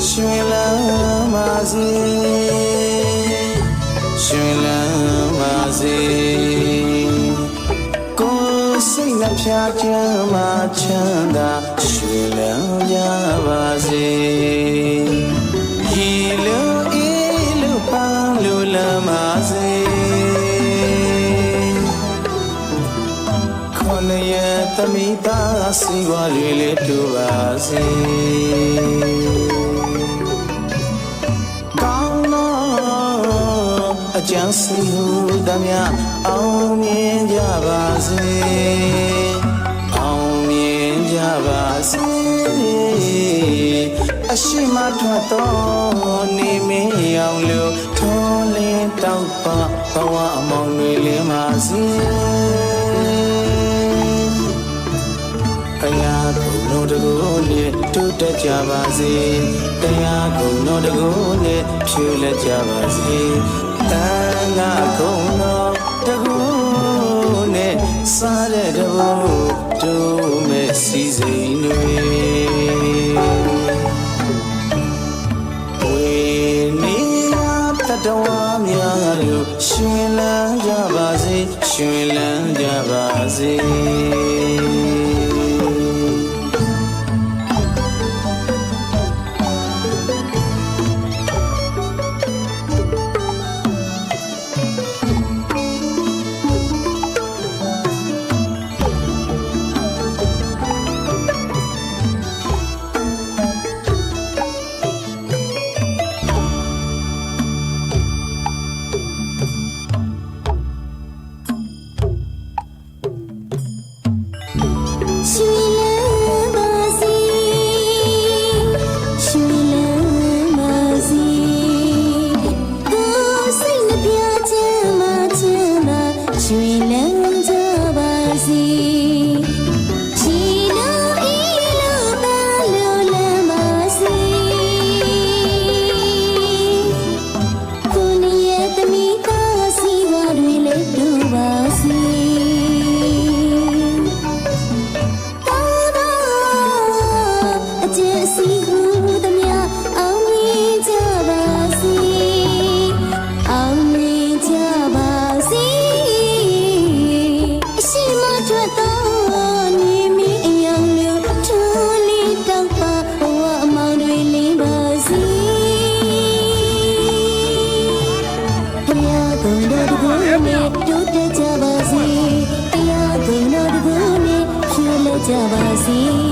ရှင်လန်းပါစေရှင်လန်းပါစေကိုယ်စိတ်နှဖျားချမ်းမှချမ်းသာရှင်လန်းကြပါစေရီလိုအေးလိုပန်းလိုလန်းပါစေခေါ်လျက်သမိသားစီဝါတွေလေးတူပါစေအကျဉ်းစီဟူသမျှအောင်မြင်ကြပါစေအောင်မြင်ကြပါစေအရှိမထွက်သောနေမင်းရောင်လို့ထောလင်းတောက်ပဘဝအမောင်တွေလင်းပါစေတရားကုန်တော်တကူနဲ့တိုးတက်ကြပါစေတရားကုန်တော်တကူနဲ့ဖြူလက်ကြပါစေတန်ငါကုံတော်တကူနဲ့စားတဲ့တဘူတို့မဲ့စီစိန်တွေဝေနေလာတတဝါများလို့ရှင်လန်းကြပါစေရှင်လန်းကြပါစေကြပါစေ